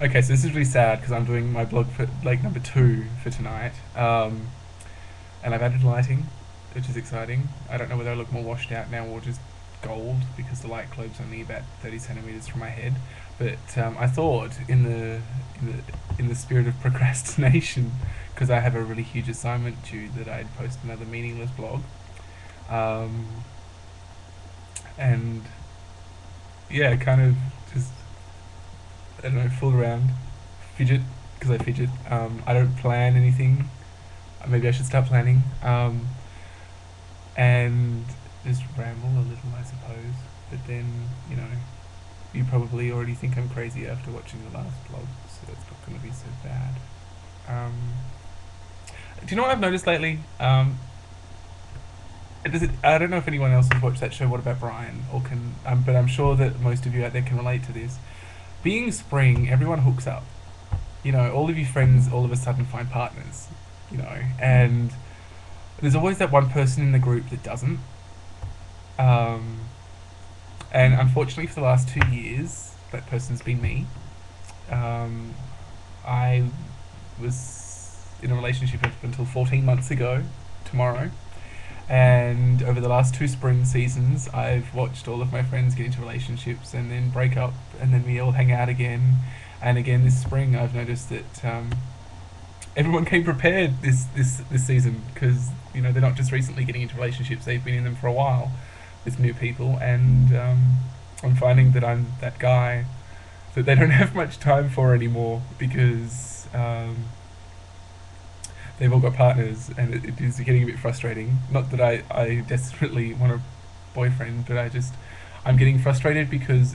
Okay, so this is really sad because I'm doing my blog for like number two for tonight, and I've added lighting, which is exciting. I don't know whether I look more washed out now or just gold because the light globe's only about 30 centimeters from my head. But I thought in the spirit of procrastination, because I have a really huge assignment due, that I'd post another meaningless blog. Um, and yeah, kind of just I don't know, fool around, fidget because I fidget. I don't plan anything. Maybe I should start planning. And just ramble a little, I suppose. But then, you probably already think I'm crazy after watching the last vlog, so that's not going to be so bad. Um, do you know what I've noticed lately? I don't know if anyone else has watched that show. What about Brian? Or can, but I'm sure that most of you out there can relate to this. Being spring, everyone hooks up. All of your friends all of a sudden find partners. And there's always that one person in the group that doesn't. Um, and unfortunately, for the last 2 years, that person's been me. Um, I was in a relationship up until 14 months ago, tomorrow. And over the last two spring seasons, I've watched all of my friends get into relationships and then break up, and then we all hang out again. And again this spring, I've noticed that everyone came prepared this season because they're not just recently getting into relationships; they've been in them for a while with new people, and I'm finding that I'm that guy that they don't have much time for anymore because they've all got partners, and it is getting a bit frustrating. Not that I desperately want a boyfriend, but I'm getting frustrated because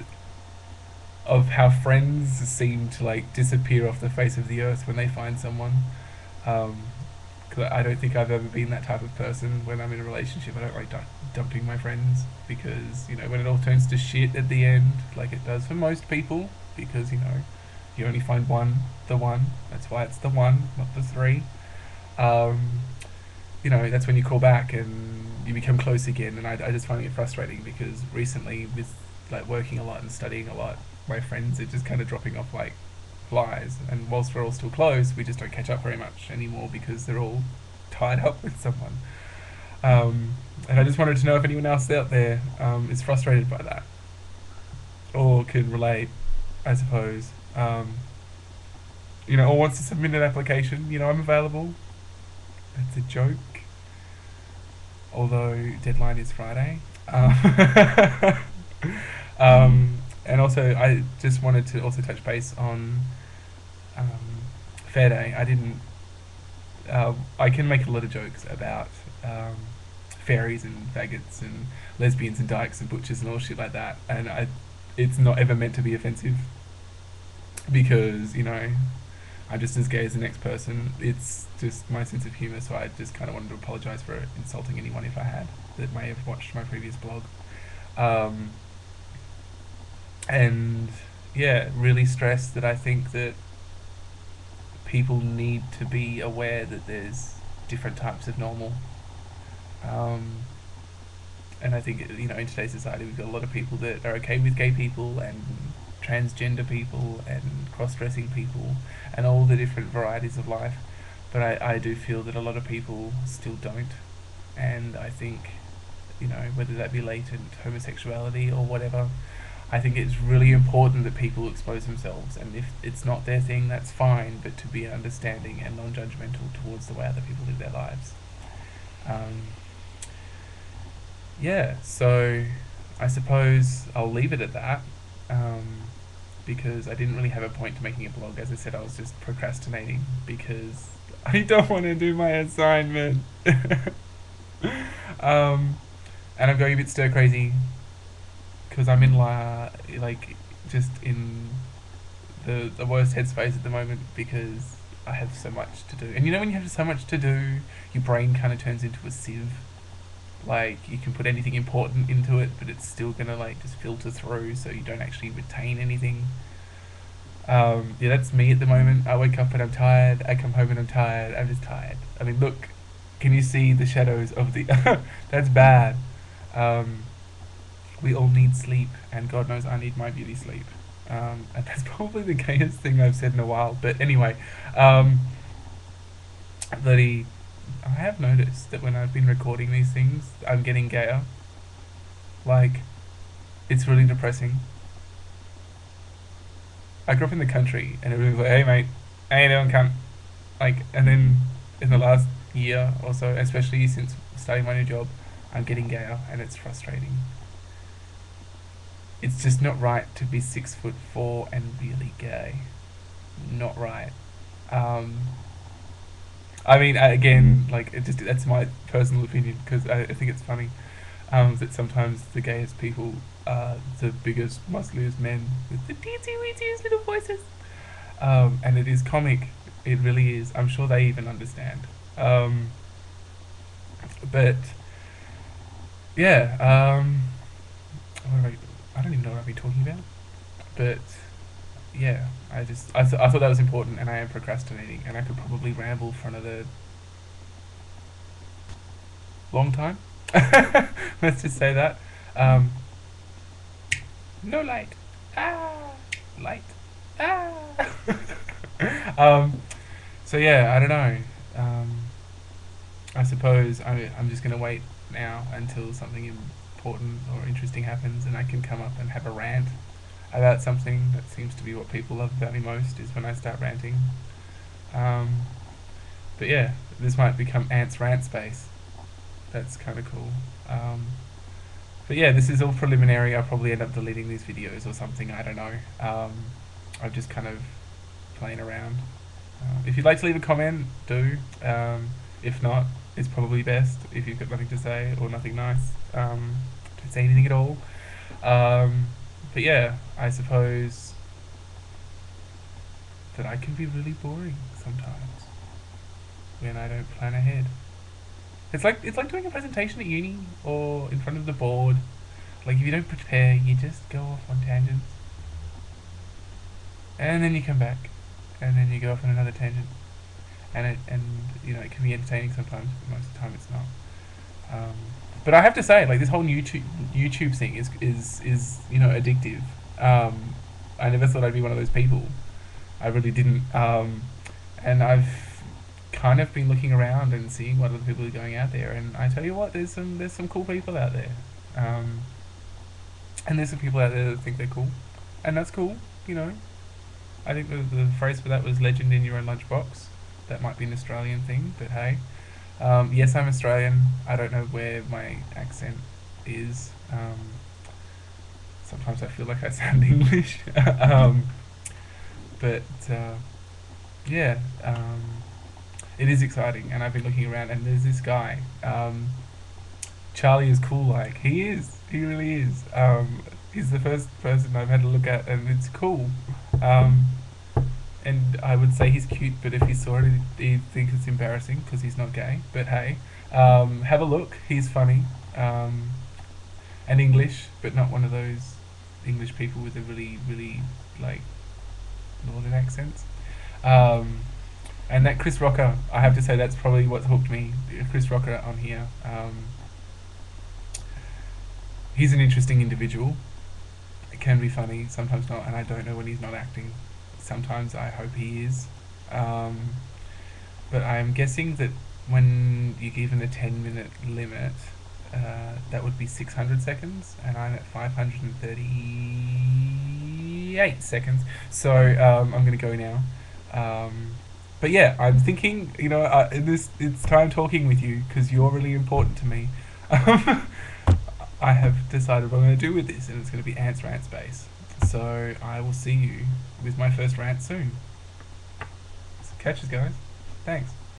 of how friends seem to like disappear off the face of the earth when they find someone. Um, 'Cause I don't think I've ever been that type of person. When I'm in a relationship, I don't like dumping my friends because when it all turns to shit at the end, like it does for most people, because you only find the one. That's why it's the one, not the three. Um, that's when you call back and you become close again. And I just find it frustrating because recently, with like working a lot and studying a lot, my friends are just kind of dropping off like flies. And whilst we're all still close, we just don't catch up very much anymore because they're all tied up with someone. And I just wanted to know if anyone else out there is frustrated by that or can relate, I suppose. Or wants to submit an application. I'm available. It's a joke. Although deadline is Friday. And also, I just wanted to also touch base on Fair Day. I didn't. I can make a lot of jokes about fairies and faggots and lesbians and dykes and butchers and all shit like that, and it's not ever meant to be offensive because I'm just as gay as the next person. It's just my sense of humour, so I just kind of wanted to apologise for insulting anyone if I had that may have watched my previous blog. Um, and yeah, really stressed that I think that people need to be aware that there's different types of normal. Um, and I think in today's society we've got a lot of people that are okay with gay people and transgender people and cross-dressing people and all the different varieties of life, but I do feel that a lot of people still don't. And I think whether that be latent homosexuality or whatever, I think it's really important that people expose themselves, and if it's not their thing, that's fine, but to be understanding and non-judgmental towards the way other people live their lives. um, yeah, so I suppose I'll leave it at that, um, because I didn't really have a point to making a blog. As I said, I was just procrastinating because I don't want to do my assignment. um, and I'm going a bit stir crazy because I'm in like just in the worst headspace at the moment because I have so much to do. And when you have so much to do, your brain kind of turns into a sieve. Like you can put anything important into it, but it's still gonna like just filter through, so you don't actually retain anything. Yeah, that's me at the moment. I wake up and I'm tired. I come home and I'm tired. I'm just tired. I mean, look, can you see the shadows of the? That's bad. Um, we all need sleep, and God knows I need my beauty sleep. And that's probably the gayest thing I've said in a while. But anyway, um, that he, I have noticed that when I've been recording these things, I'm getting gayer. Like, it's really depressing. I grew up in the country, and everyone was like, "Hey mate, how you doing, cunt?" Like, and then in the last year or so, especially since starting my new job, I'm getting gayer, and it's frustrating. It's just not right to be 6'4" and really gay. Not right. Um, I mean, again, like it just that's my personal opinion because I think it's funny that sometimes the gayest people are the biggest, muscliest men with the teensy weensy little voices. And it is comic. It really is. I'm sure they even understand. Um, but yeah, what have I don't even know what I've been talking about. But yeah, I thought that was important, and I am procrastinating, and I could probably ramble for another long time. Let's just say that. Um, no light. Ah, light. Ah. um, so yeah, I don't know. Um, I suppose I'm just gonna wait now until something important or interesting happens, and I can come up and have a rant about something. That seems to be what people love about me most, is when I start ranting. Um, but yeah, this might become Ant's rant space. That's kind of cool. Um, but yeah, this is all preliminary. I'll probably end up deleting these videos or something. I don't know. I'm just kind of playing around. If you'd like to leave a comment, do. If not, it's probably best if you've got nothing to say or nothing nice. Don't say anything at all. But yeah, I suppose that I can be really boring sometimes when I don't plan ahead. It's like doing a presentation at uni or in front of the board. Like if you don't prepare, you just go off on tangents, and then you come back, and then you go off on another tangent, and it can be entertaining sometimes, but most of the time it's not. Um, but I have to say, like this whole YouTube thing is addictive. I never thought I'd be one of those people. I really didn't. And I've kind of been looking around and seeing what other people are going out there, and I tell you what, there's some cool people out there. Um, and there's some people out there that think they're cool, and that's cool. You know, I think the phrase for that was "legend in your own lunchbox." That might be an Australian thing, but hey. Yes, I'm Australian. I don't know where my accent is. Sometimes I feel like I sound English. um, but yeah, it is exciting, and I've been looking around, and there's this guy. Charlie is cool, like he is. He really is. He's the first person I've had to look at, and it's cool. Um, and I would say he's cute, but if he saw it, he'd think it's embarrassing because he's not gay. But hey, have a look. He's funny, and English, but not one of those English people with a really, really like northern accents. Um, and that Chris Rocker, I have to say, that's probably what's hooked me. Chris Rocker on here. He's an interesting individual. It can be funny, sometimes not, and I don't know when he's not acting. Sometimes I hope he is. Um, but I'm guessing that when you're given a 10-minute limit, that would be 600 seconds, and I'm at 538 seconds. So I'm going to go now. But yeah, I'm thinking, it's time talking with you because you're really important to me. I have decided what I'm going to do with this, and it's going to be Ant's Rant Space. So I will see you with my first rant soon. So catches, guys. Thanks.